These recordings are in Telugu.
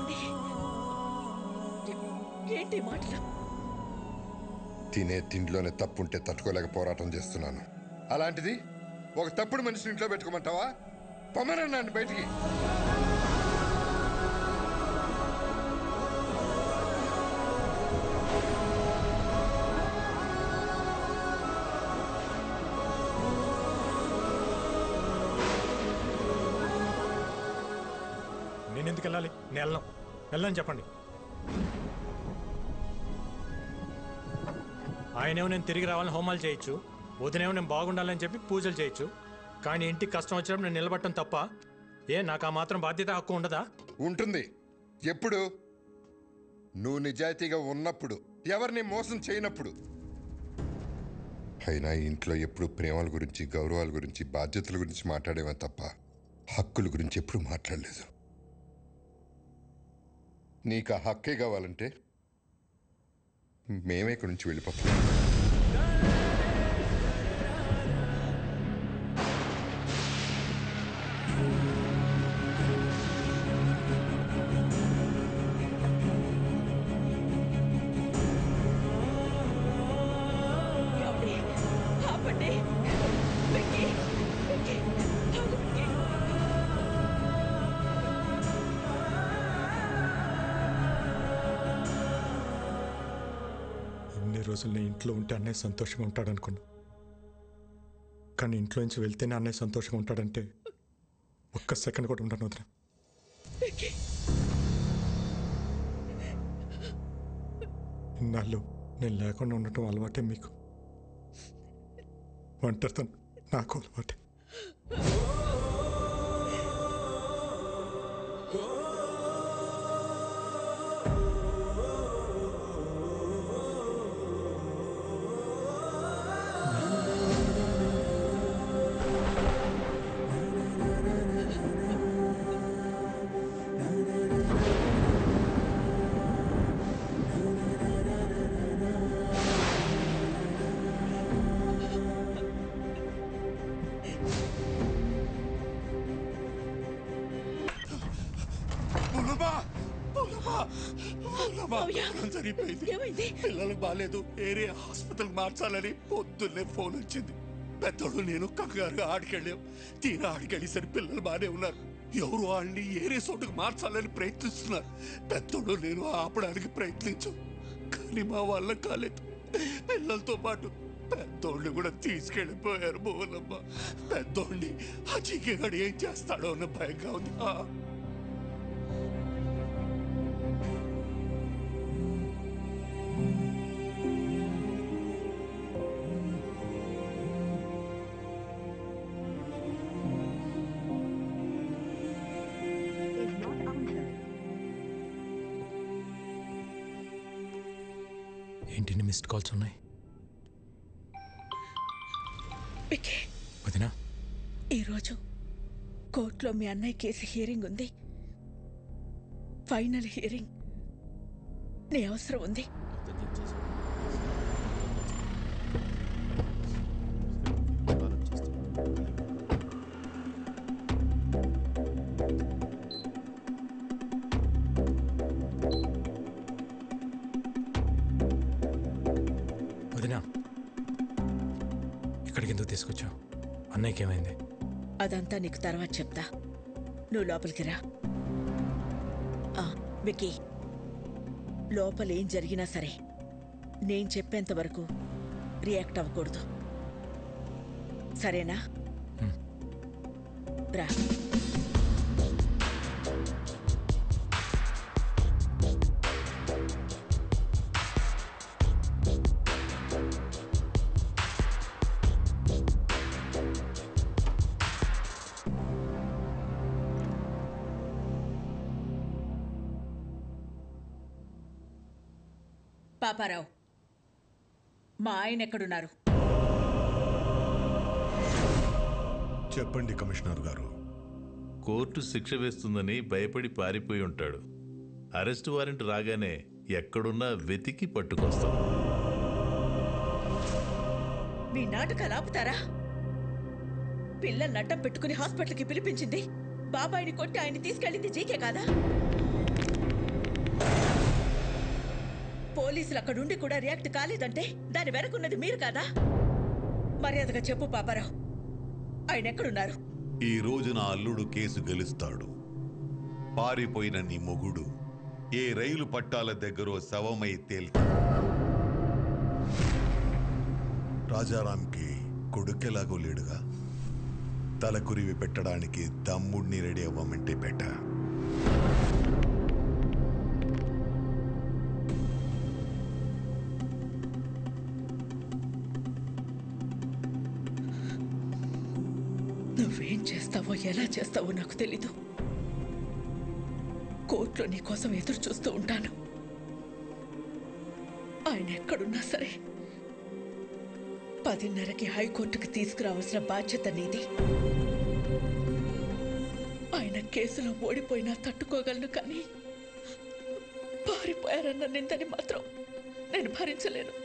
ఏమండి? ఏంటి మాటలు? తినే తిండిలోనే తప్పుంటే తట్టుకోలేక పోరాటం చేస్తున్నాను. అలాంటిది ఒక తప్పుడు మనిషిని ఇంట్లో పెట్టుకోమంటావా? పొమ్మనన్నాను బయటికి. నేను ఎందుకు వెళ్ళాలి? నేను వెళ్ళని చెప్పండి. ఆయనేమో నేను తిరిగి రావాలని హోమాలు చేయొచ్చు, వదినేమో నేను బాగుండాలని చెప్పి పూజలు చేయొచ్చు. కానీ ఇంటికి కష్టం వచ్చినప్పుడు నేను నిలబడటం తప్ప నాకు ఆ మాత్రం బాధ్యత హక్కు ఉండదా? ఉంటుంది. ఎప్పుడు? నువ్వు నిజాయితీగా ఉన్నప్పుడు, ఎవరిని మోసం చేయనప్పుడు. అయినా ఇంట్లో ఎప్పుడు ప్రేమల గురించి, గౌరవాల గురించి, బాధ్యతల గురించి మాట్లాడేవా తప్ప హక్కుల గురించి ఎప్పుడు మాట్లాడలేదు. నీకు ఆ హక్కే కావాలంటే మేమే ఇక్కడి నుంచి వెళ్ళిపోతాం. ఇన్ని రోజులు నేను ఇంట్లో ఉంటే అన్నయ్య సంతోషంగా ఉంటాడు అనుకున్నా. కానీ ఇంట్లో నుంచి వెళ్తేనే అన్నయ్య సంతోషంగా ఉంటాడంటే ఒక్క సెకండ్ కూడా ఉంటాను వదిన. ఇన్నాళ్ళు నేను లేకుండా ఉండటం అలవాటే మీకు. ఒంటరితనం నాకు అలవాటే. జరిగిపోయింది. పిల్లలకు బాగాలేదు, ఏరియా హాస్పిటల్ మార్చాలని పొద్దున్నే ఫోన్ వచ్చింది. పెద్దోడు నేను కంగారుగా ఆడికెళ్ళాం. తీరా ఆడికెళ్ళేసరి పిల్లలు బాగానే ఉన్నారు. ఎవరు వాళ్ళని ఏరియా చోటుకు మార్చాలని ప్రయత్నిస్తున్నారు. పెద్దోడు నేను ఆపడానికి ప్రయత్నించు, కానీ మా వాళ్ళ కాలేదు. పిల్లలతో పాటు పెద్దోడిని కూడా తీసుకెళ్ళిపోయారు. భువనమ్మ, పెద్దోడిని ఆ చీకగాడు ఏం చేస్తాడో అన్న భయంగా ఉంది. ఏంటి మిస్డ్ కాల్స్ ఉన్నాయి? వదినా, ఈరోజు కోర్టులో మీ అన్నయ్య కేసు హియరింగ్ ఉంది. Final hearing. నీ అవసరం ఉంది. వదినా, ఇక్కడికి ఎందుకు తీసుకొచ్చావు? అన్నయ్యకి ఏమైంది? అదంతా నీకు తర్వాత చెప్తా. నువ్వు లోపలికి రా. విక్కీ, లోపల ఏం జరిగినా సరే నేను చెప్పేంత వరకు రియాక్ట్ అవ్వకూడదు, సరేనా? రా. పాపారావు, మా ఆయన ఎక్కడున్నారు? చెప్పండి కమిషనర్ గారు. కోర్టు శిక్ష వేస్తుందని భయపడి పారిపోయి ఉంటాడు. అరెస్ట్ వారెంట్ రాగానే ఎక్కడున్నా వెతికి పట్టుకొస్తాం. మీ నాటకాలు ఆపుతారా? పిల్లల్ని అడ్డం పెట్టుకుని హాస్పిటల్కి పిలిపించింది బాబాయిని కొట్టి ఆయన్ని తీసుకెళ్ళింది జీకే కాదా? పోలీసులు అక్కడుండి కూడా రియాక్ట్ కాలేదంటే దాని వెనకున్నది మీరు కాదా? మర్యాదగా చెప్పు పాపారావు, ఆయన ఎక్కడున్నారు? ఈ రోజు నా అల్లుడు కేసు గెలుస్తాడు. పారిపోయిన నీ మొగుడు ఏ రైలు పట్టాల దగ్గర శవమై తేల్తాడు. రాజారాంకి కొడుకెలాగో లేడుగా, తలకురివి పెట్టడానికి తమ్ముడిని రెడీ అవ్వమంటే పెట్ట. నువ్వేం చేస్తావో ఎలా చేస్తావో నాకు తెలీదు. కోర్టులో నీ కోసం ఎదురు చూస్తూ ఉంటాను. ఆయన ఎక్కడున్నా సరే 10:30కి హైకోర్టుకి తీసుకురావాల్సిన బాధ్యత నీది. ఆయన కేసులో ఓడిపోయినా తట్టుకోగలను, కానీ పారిపోయారన్న నిందని మాత్రం నేను భరించలేను.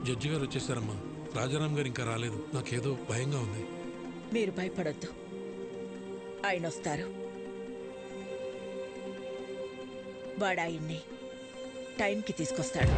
జడ్జి గారు వచ్చేసారమ్మా. రాజారాం గారు ఇంకా రాలేదు. నాకేదో భయంగా ఉంది. మీరు భయపడొద్దు, ఆయన వస్తారు. వాడు ఆయన్ని టైంకి తీసుకొస్తాడు.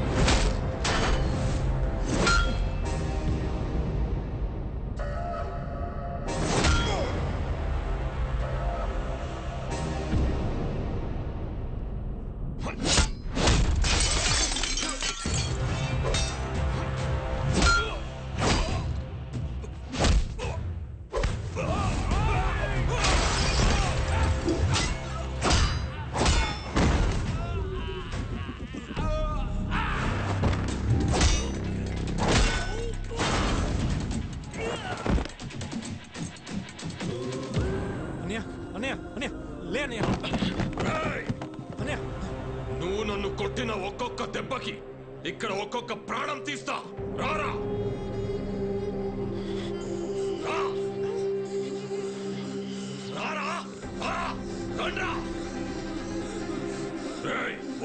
నువ్వు నన్ను కొట్టిన ఒక్కొక్క దెబ్బకి ఇక్కడ ఒక్కొక్క ప్రాణం తీస్తా. రారా,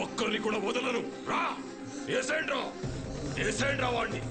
ఒక్కరిని కూడా వదలను. రా, ఏసేండ్రా వాడిని.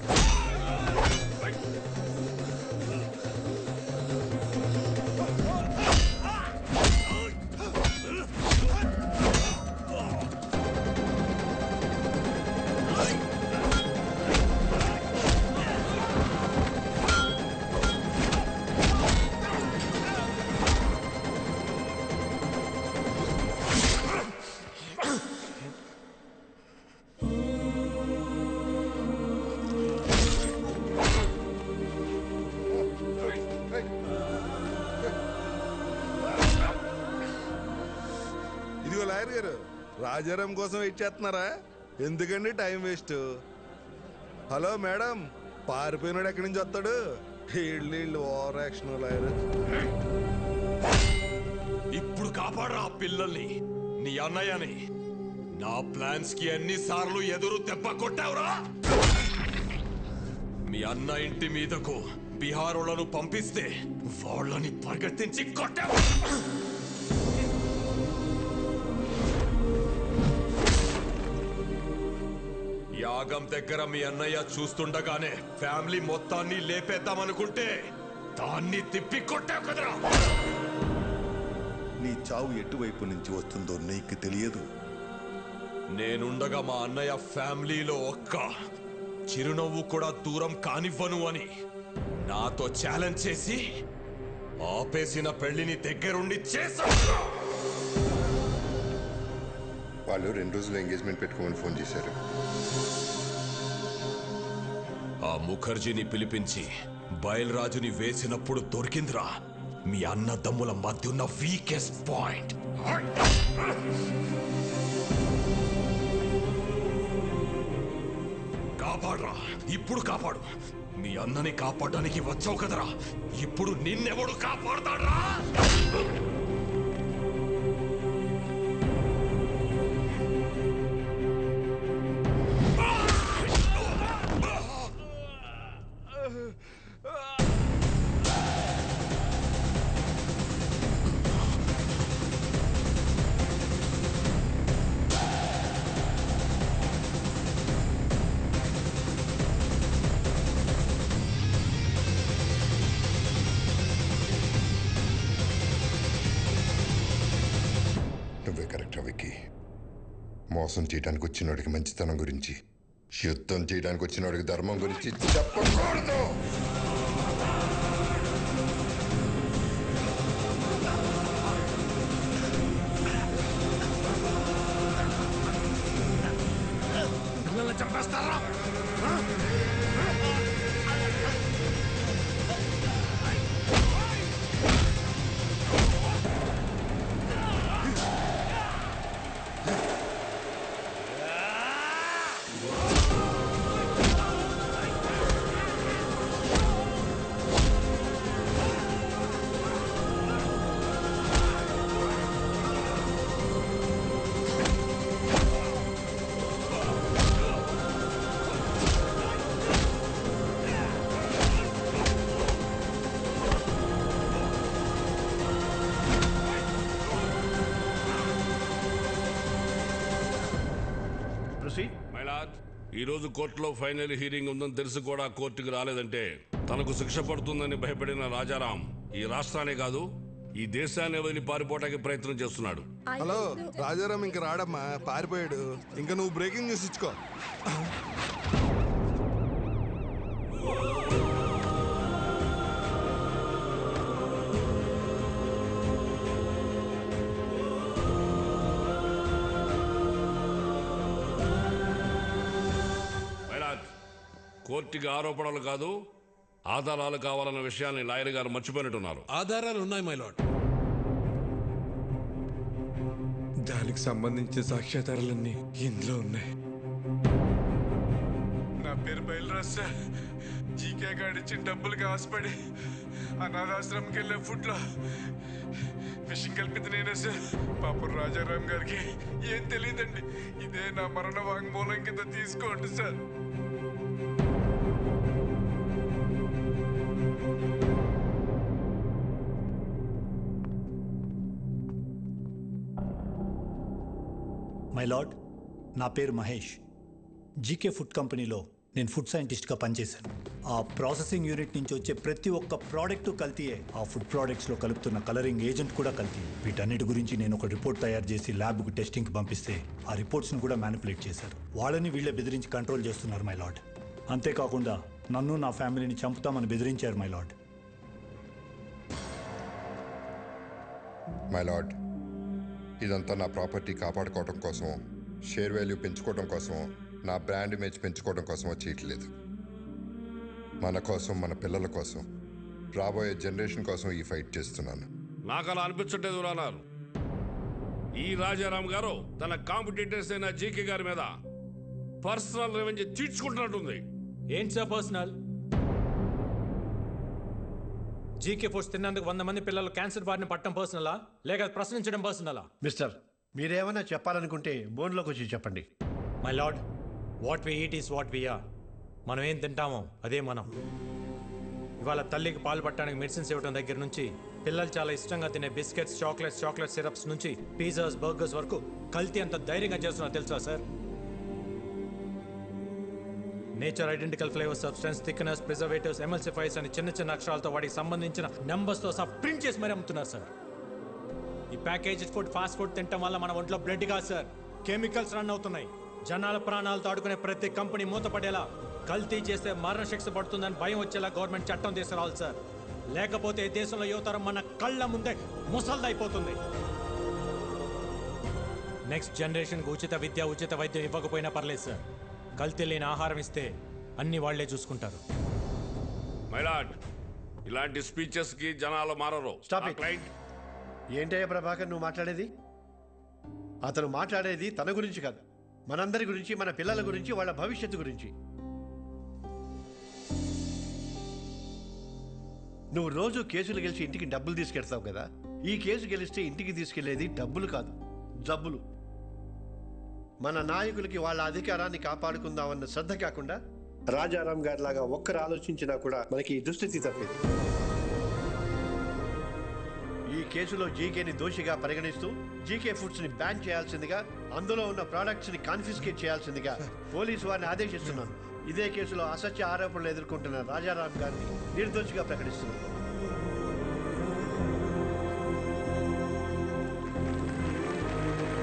లాయర్ గారు, రాజారాం కోసం వెయిట్ చేస్తున్నారా? ఎందుకండి టైం వేస్ట్? హలో మేడం, పారిపోయినాడు ఎక్కడి నుంచి వస్తాడు? వీళ్ళు ఓవర్ యాక్షన్. లాయర్ ఇప్పుడు కాపాడరా ఆ పిల్లల్ని, నీ అన్నయ్యని. నా ప్లాన్స్ కి ఎన్నిసార్లు ఎదురు దెబ్బ కొట్టావురా? మీ అన్న ఇంటి మీదకు బీహారులను పంపిస్తే వాళ్ళని పరిగెత్తించి కొట్టావు. యాగం దగ్గర మీ అన్నయ్య చూస్తుండగానే ఫ్యామిలీ మొత్తాన్ని లేపేద్దామనుకుంటే దాన్ని తిప్పి కొట్టావు కదరా. నీ చావు ఎటువైపు నుంచి వస్తుందో నీకు తెలియదు. నేనుండగా మా అన్నయ్య ఫ్యామిలీలో ఒక్క చిరునవ్వు కూడా దూరం కానివ్వను అని నాతో ఛాలెంజ్ చేసి ఆపేసిన పెళ్లిని దగ్గరుండి చేశావు. వాళ్ళు 2 రోజులు ఎంగేజ్మెంట్ పెట్టుకోమని ఫోన్ చేశారు. ఆ ముఖర్జీని పిలిపించి బయల్రాజుని వేసినప్పుడు దొరికిందిరా మీ అన్నదమ్ముల మధ్య ఉన్న వీకెస్ట్ పాయింట్. కాపాడరా, ఇప్పుడు కాపాడు. మీ అన్నని కాపాడడానికి వచ్చావు కదరా, ఇప్పుడు నిన్నెవడు కాపాడతాడ్రా? నువ్వే కరెక్ట్ విక్కీ. మోసం చేయడానికి వచ్చినోడికి మంచితనం గురించి, యుద్ధం చేయడానికి వచ్చినోడికి ధర్మం గురించి చెప్పకూడదు. పిల్లల్ని చంపేస్తారా? ఈ రోజు కోర్టులో ఫైనల్ హీరింగ్ ఉందని తెలిసి కూడా కోర్టుకు రాలేదంటే తనకు శిక్ష పడుతుందని భయపడిన రాజారాం ఈ రాష్ట్రాన్ని కాదు ఈ దేశాన్ని వదిలి పారిపోవడానికి ప్రయత్నం చేస్తున్నాడు. హలో, రాజారాం ఇంక రాడమ్మా, పారిపోయాడు. ఇంకా నువ్వు బ్రేకింగ్ న్యూస్ ఇచ్చుకో. కోర్టుకి ఆరోపణలు కాదు, ఆధారాలు కావాలన్న విషయాన్ని లాయర్ గారు మర్చిపోయినట్టున్నారు. ఆధారాలు ఉన్నాయి మై లార్డ్. దానికి సంబంధించిన సాక్ష్యాధారాలన్నీ ఇందులో ఉన్నాయి. నా పేరు బయలురాజ్ సార్. జీకే గాడిచ్చిన డబ్బులకి ఆశపడి అనాథాశ్రమంకి వెళ్ళే ఫుడ్లో ఫిషింగ్ కలిపింది నేనే సార్. పాపం రాజారాం గారికి ఏం తెలియదండి. ఇదే నా మరణ వాంగ్మూలం కింద తీసుకోండి సార్. మై లార్డ్, నా పేరు మహేష్. జీకే ఫుడ్ కంపెనీలో నేను ఫుడ్ సైంటిస్ట్గా పనిచేశాను. ఆ ప్రాసెసింగ్ యూనిట్ నుంచి వచ్చే ప్రతి ఒక్క ప్రోడక్ట్ కల్తీయే. ఆ ఫుడ్ ప్రోడక్ట్స్లో కలుపుతున్న కలరింగ్ ఏజెంట్ కూడా కల్తీ. వీటన్నిటి గురించి నేను ఒక రిపోర్ట్ తయారు చేసి ల్యాబ్కు టెస్టింగ్కి పంపిస్తే ఆ రిపోర్ట్స్ని కూడా మ్యానిపులేట్ చేశారు. వాళ్ళని వీళ్ళే బెదిరించి కంట్రోల్ చేస్తున్నారు మై లార్డ్. అంతేకాకుండా నన్ను నా ఫ్యామిలీని చంపుతామని బెదిరించారు మై లార్డ్. మై లార్డ్, ఇదంతా నా ప్రాపర్టీ కాపాడుకోవడం కోసం, షేర్ వాల్యూ పెంచుకోవడం కోసం, నా బ్రాండ్ ఇమేజ్ పెంచుకోవడం కోసమో చేయట్లేదు. మన కోసం, మన పిల్లల కోసం, రాబోయే జనరేషన్ కోసం ఈ ఫైట్ చేస్తున్నాను. నాకు అలా అనిపించట్లేదు రానారు. ఈ రాజారాం గారు తన కాంపిటీటర్స్ అయిన జీకే గారి మీద పర్సనల్ రెవెంజ్ తీర్చుకుంటున్నట్టుంది. ఏంటి సార్ పర్సనల్? జీకే ఫుడ్స్ తిన్నందుకు 100 మంది పిల్లలు క్యాన్సర్ బారిన పట్టడం పర్సనలా, లేక ప్రశ్నించడం పర్సనలా? మిస్టర్, మీరేమైనా చెప్పాలనుకుంటే బోన్లోకి వచ్చి చెప్పండి. My lord, what we eat is what we are. మనం ఏం తింటామో అదే మనం. ఇవాళ తల్లికి పాలు పట్టడానికి మెడిసిన్స్ ఇవ్వడం దగ్గర నుంచి, పిల్లలు చాలా ఇష్టంగా తినే బిస్కెట్స్, చాక్లెట్ సిరప్స్ నుంచి పిజ్జాస్, బర్గర్స్ వరకు కల్తీ అంత ధైర్యంగా చేస్తున్నా తెలుసా sir? Nature identical flavour substance, thickness, preservatives, ఎమల్సిఫైర్స్ అని చిన్న చిన్న అక్షరాలతో వాటికి సంబంధించిన నెంబర్స్తో సహా ప్రింట్ చేసి మరీ అమ్ముతున్నారు సార్. ఈ ప్యాకేజ్డ్ ఫుడ్, ఫాస్ట్ ఫుడ్ తినడం వల్ల మన ఒంట్లో బ్లడ్ కాదు సార్, కెమికల్స్ రన్ అవుతున్నాయి. జనాల ప్రాణాలతో ఆడుకునే ప్రతి కంపెనీ మూతపడేలా, కల్తీ చేస్తే మరణశిక్ష పడుతుందని భయం వచ్చేలా గవర్నమెంట్ చట్టం తీసుకురావాలి సార్. లేకపోతే దేశంలో యువతరం మన కళ్ళ ముందే ముసల్దైపోతుంది. నెక్స్ట్ జనరేషన్కి ఉచిత విద్య, ఉచిత వైద్యం ఇవ్వకపోయినా పర్లేదు సార్. కల్తీ లేని ఆహారం ఇస్తే అన్ని వాళ్లే చూసుకుంటారు. మైలాడ్, ఇలాంటి స్పీచెస్ కి జనాలు మారరు. ఏంటయ్యా ప్రభాకర్ నువ్వు మాట్లాడేది? అతను మాట్లాడేది తన గురించి కాదు, మనందరి గురించి, మన పిల్లల గురించి, వాళ్ళ భవిష్యత్తు గురించి. నువ్వు రోజు కేసులు గెలిచి ఇంటికి డబ్బులు తీసుకెళ్తావు కదా, ఈ కేసు గెలిస్తే ఇంటికి తీసుకెళ్లేది డబ్బులు కాదు, జబ్బులు. మన నాయకులకి వాళ్ళ అధికారాన్ని కాపాడుకుందామన్న శ్రద్ధ కాకుండా రాజారాం గారి లాగా ఒక్కరు ఆలోచించినా కూడా మనకి ఈ దుస్థితి తప్పేది. ఈ కేసులో జీకేని దోషిగా పరిగణిస్తూ జీకే ఫుడ్స్ ని బ్యాన్ చేయాల్సిందిగా, అందులో ఉన్న ప్రోడక్ట్స్ ని కాన్ఫిస్కేట్ చేయాల్సిందిగా పోలీసు వారిని ఆదేశిస్తున్నాను. ఇదే కేసులో అసత్య ఆరోపణలు ఎదుర్కొంటున్న రాజారాం గారిని నిర్దోషిగా ప్రకటిస్తున్నాను.